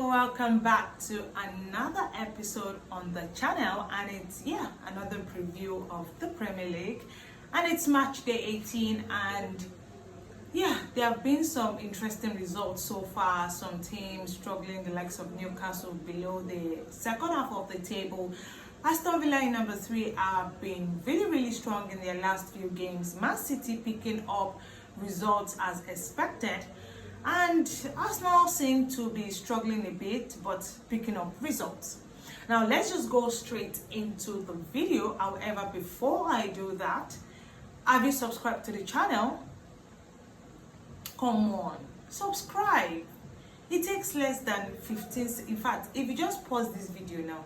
Hello, welcome back to another episode on the channel, and it's another preview of the Premier League, and it's match day 18, and there have been some interesting results so far. Some teams struggling, the likes of Newcastle below the second half of the table. Aston Villa in number 3 have been really strong in their last few games. Man City picking up results as expected, and Arsenal seem to be struggling a bit but picking up results. Now let's just go straight into the video. However, before I do that, have you subscribed to the channel? Come on, subscribe. It takes less than 15 in fact, if you just pause this video now,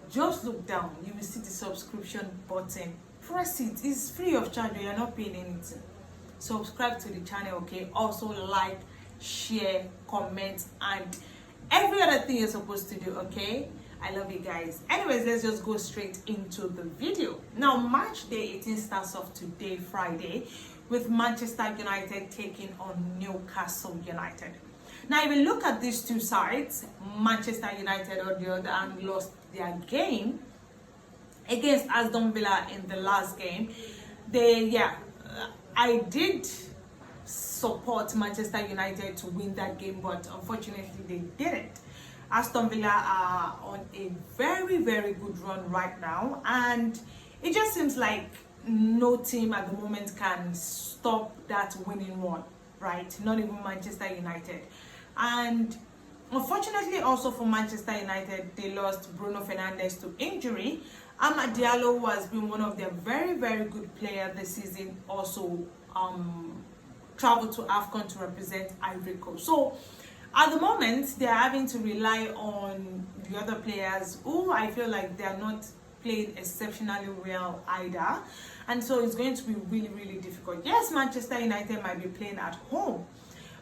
just look down, you will see the subscription button. Press it. It's free of charge. You're not paying anything. Subscribe to the channel, okay? Also like, share, comment, and every other thing you're supposed to do, okay? I love you guys. Anyways, let's just go straight into the video. Now, match day 18 starts off today, Friday, with Manchester United taking on Newcastle United. Now, if you look at these two sides, Manchester United on the other hand lost their game against Aston Villa in the last game. I did support Manchester United to win that game, but unfortunately they didn't. Aston Villa are on a very good run right now, and it just seems like no team at the moment can stop that winning run, right? Not even Manchester United. And unfortunately also for Manchester United, they lost Bruno Fernandes to injury. Amad Diallo, who has been one of their very good players this season, also traveled to AFCON to represent Ivory Coast. So at the moment, they're having to rely on the other players who I feel like they're not playing exceptionally well either. And so it's going to be really difficult. Yes, Manchester United might be playing at home,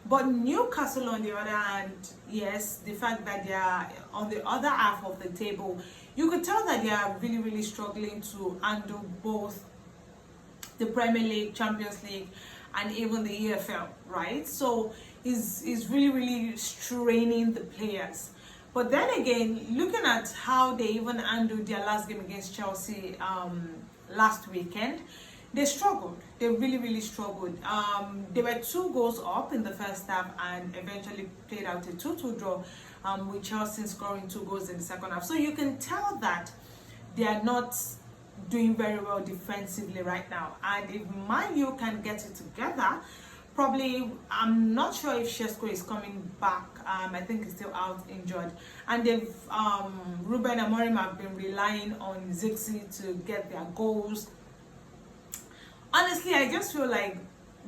but Newcastle on the other hand, yes, the fact that they are on the other half of the table, you could tell that they are really struggling to handle both the Premier League, Champions League, and even the EFL, right? So it's really straining the players. But then again, looking at how they even handled their last game against Chelsea last weekend, they struggled. They really struggled. They were 2 goals up in the first half and eventually played out a 2-2 draw, with Chelsea scoring 2 goals in the second half. So you can tell that they are not doing very well defensively right now. And if Man U can get it together, probably, I'm not sure if Shesko is coming back. I think he's still out injured. And they've Ruben Amorim have been relying on Zirkzee to get their goals. Honestly, I just feel like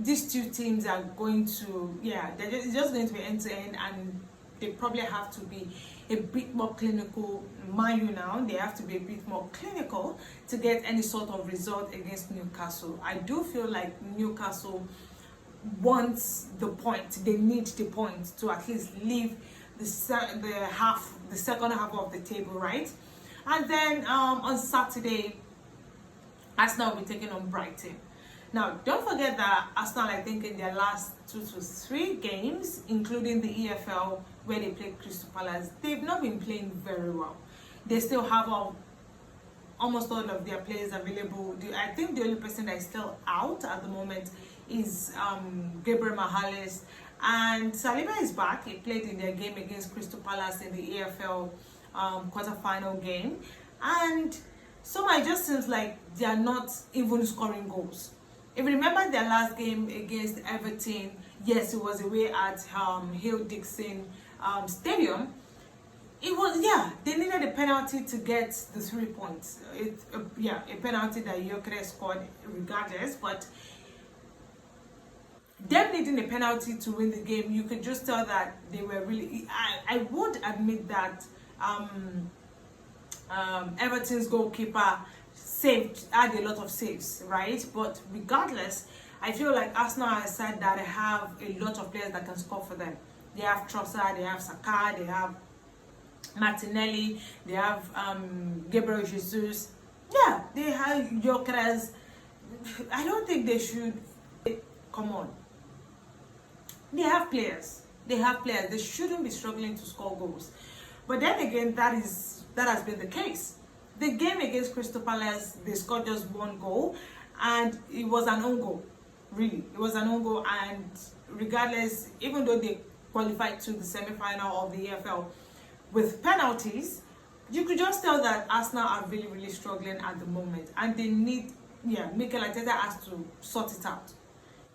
these two teams are going to, it's just going to be end-to-end, and they probably have to be a bit more clinical. Man U now, they have to be a bit more clinical to get any sort of result against Newcastle. I do feel like Newcastle wants the point. They need the point to at least leave the second half of the table, right? And then on Saturday, Arsenal will be taking on Brighton. Now, don't forget that Aston, I think in their last 2 to 3 games, including the EFL where they played Crystal Palace, they've not been playing very well. They still have almost all of their players available. I think the only person that is still out at the moment is Gabriel Magalhaes, and Saliba is back. He played in their game against Crystal Palace in the EFL quarter-final game, and so it just seems like they are not even scoring goals. If you remember their last game against Everton, yes, it was away at Hill Dixon Stadium. It was, they needed a penalty to get the 3 points. A penalty that Gyökeres scored regardless, but them needing a penalty to win the game, you could just tell that they were really, I would admit that Everton's goalkeeper had a lot of saves, right? But regardless, I feel like Arsenal has said that they have a lot of players that can score for them. They have Trossard, they have Saka, they have Martinelli, they have Gabriel Jesus. They have Gyökeres. I don't think they should. Come on. They have players. They have players. They shouldn't be struggling to score goals. But then again, that has been the case. The game against Crystal Palace, they scored just one goal, and it was an own goal. Really, it was an own goal, and regardless, even though they qualified to the semi-final of the EFL with penalties, you could just tell that Arsenal are really, really struggling at the moment, and they need, Mikel Arteta has to sort it out.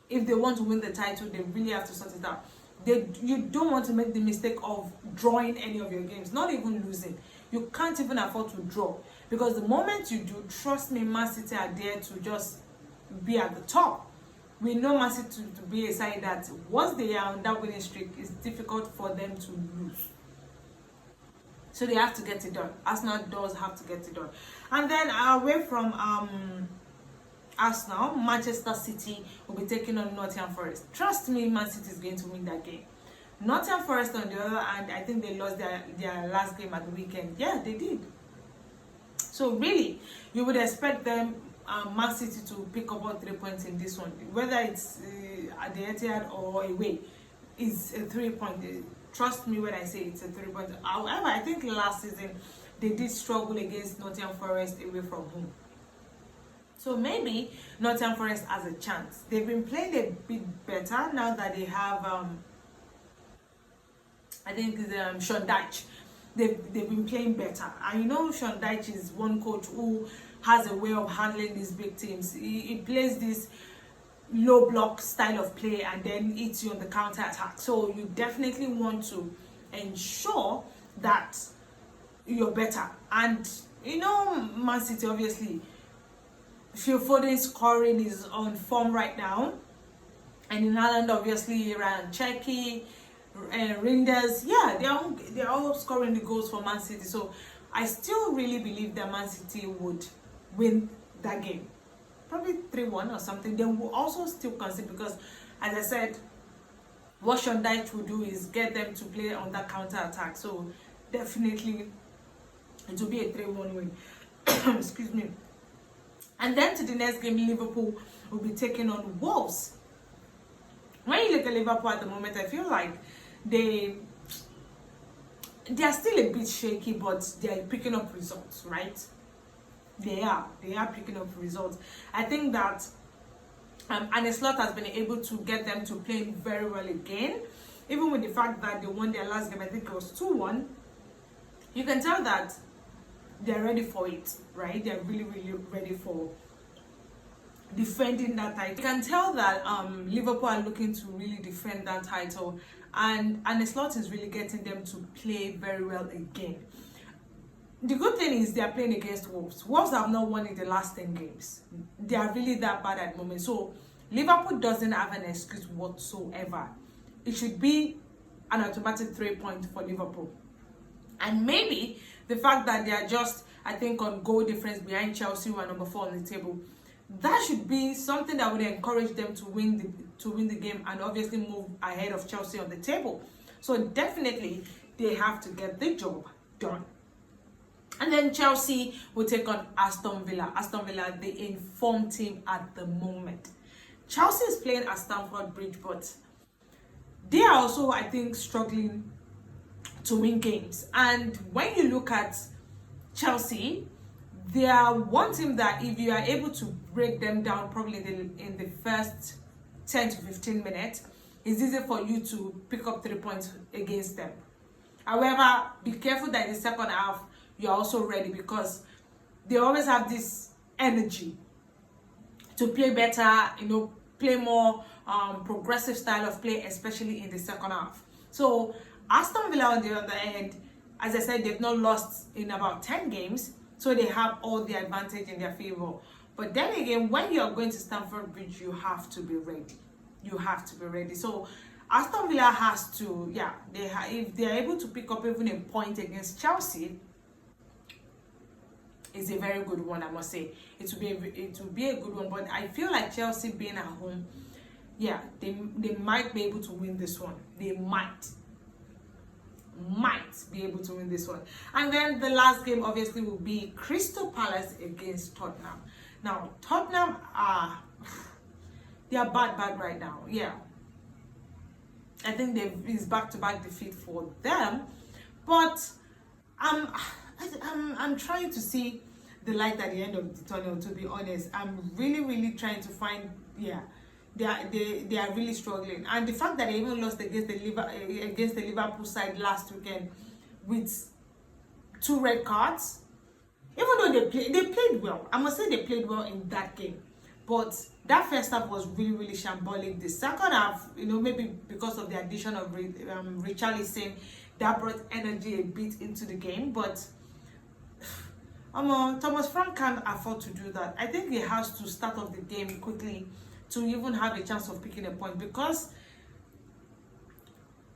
If they want to win the title, they really have to sort it out. You don't want to make the mistake of drawing any of your games, not even losing. You can't even afford to draw, because the moment you do, trust me, Man City are there to just be at the top. We know Man City to be a side that once they are on that winning streak, it's difficult for them to lose. So they have to get it done. Arsenal does have to get it done. And then away from Arsenal, Manchester City will be taking on Nottingham Forest. Trust me, Man City is going to win that game. Nottingham Forest, on the other hand, I think they lost their last game at the weekend. Yeah, they did. So really, you would expect them, Man City, to pick up about 3 points in this one. Whether it's at the Etihad or away, it's a 3 point. Trust me when I say it's a 3 point. However, I think last season they did struggle against Nottingham Forest away from home. So maybe Nottingham Forest has a chance. They've been playing a bit better now that they have, I think it's Sean Dyche. They've been playing better. And you know, Sean Dyche is one coach who has a way of handling these big teams. He plays this low block style of play and then hits you on the counter attack. So you definitely want to ensure that you're better. And you know, Man City, obviously, Phil Foden's scoring is on form right now, and in Ireland, obviously, Ryan Cherki, Reinders, they're all scoring the goals for Man City. So I still really believe that Man City would win that game, probably 3-1 or something. They will also still concede because, as I said, what Sean Dyche will do is get them to play on that counter attack. So definitely it will be a 3-1 win. Excuse me. And then to the next game, Liverpool will be taking on Wolves. When you look at Liverpool at the moment, I feel like they are still a bit shaky, but they are picking up results, right? They are picking up results. I think that Arne Slot has been able to get them to play very well again, even with the fact that they won their last game. I think it was 2-1. You can tell that they're ready for it, right? They're really, really ready for defending that title. You can tell that Liverpool are looking to really defend that title, and Arne Slot is really getting them to play very well again. The good thing is they are playing against Wolves. Wolves have not won in the last 10 games. They are really that bad at the moment. So Liverpool doesn't have an excuse whatsoever. It should be an automatic 3 points for Liverpool. And maybe the fact that they are just, I think, on goal difference behind Chelsea, who are number 4 on the table, that should be something that would encourage them to win the game and obviously move ahead of Chelsea on the table. So definitely they have to get the job done. And then Chelsea will take on Aston Villa. Aston Villa, the informed team at the moment. Chelsea is playing at Stamford Bridge, but they are also, I think, struggling to win games. And when you look at Chelsea, they are one team that if you are able to break them down probably in the first 10 to 15 minutes, it's easy for you to pick up 3 points against them. However, be careful that in the second half, you're also ready, because they always have this energy to play better, play more progressive style of play, especially in the second half. So Aston Villa, on the other end, as I said, they've not lost in about 10 games, so they have all the advantage in their favor. But then again, when you're going to Stamford Bridge, you have to be ready. You have to be ready. So Aston Villa has to, if they are able to pick up even a point against Chelsea, it's a very good one, I must say. It will be a good one, but I feel like Chelsea being at home, they might be able to win this one. They might be able to win this one. And then the last game obviously will be Crystal Palace against Tottenham. Now Tottenham they are bad right now. I think it's back-to-back defeat for them, but I'm trying to see the light at the end of the tunnel. To be honest, I'm really trying to find. Yeah, they are really struggling, and the fact that they even lost against the Liverpool side last weekend with 2 red cards. Even though they played well, I must say they played well in that game. But that first half was really shambolic. The second half, maybe because of the addition of Richarlison, that brought energy a bit into the game. But Thomas Frank can't afford to do that. I think he has to start off the game quickly to even have a chance of picking a point, because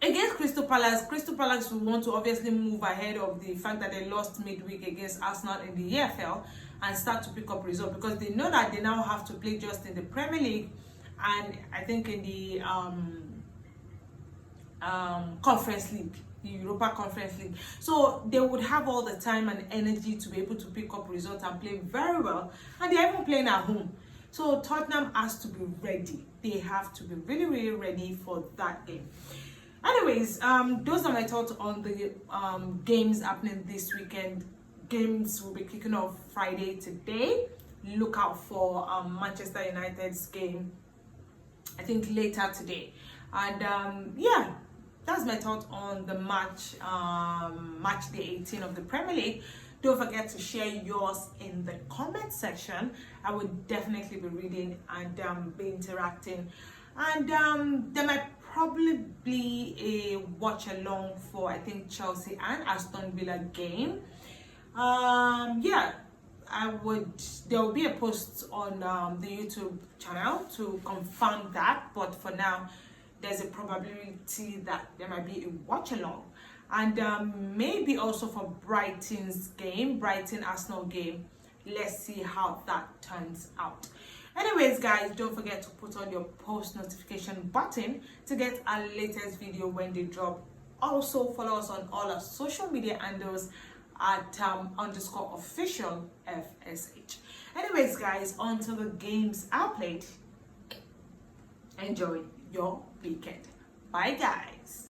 against Crystal Palace will want to obviously move ahead of the fact that they lost midweek against Arsenal in the EFL and start to pick up results, because they know that they now have to play just in the Premier League and I think in the Conference League, the Europa Conference League. So they would have all the time and energy to be able to pick up results and play very well, and they're even playing at home. So Tottenham has to be ready. They have to be really ready for that game. Anyways, those are my thoughts on the games happening this weekend. Games will be kicking off Friday today. Look out for Manchester United's game, I think later today. And yeah, that's my thoughts on the match day 18 of the Premier League. Don't forget to share yours in the comment section. I would definitely be reading and be interacting. And there might probably be a watch along for, I think, Chelsea and Aston Villa game. Yeah, there will be a post on the YouTube channel to confirm that, but for now there's a probability that there might be a watch along. And maybe also for Brighton Arsenal game. Let's see how that turns out. Anyways, guys, don't forget to put on your post notification button to get our latest video when they drop. Also follow us on all our social media handles at _official FSH. Anyways, guys, until the games are played, enjoy your weekend. Bye, guys.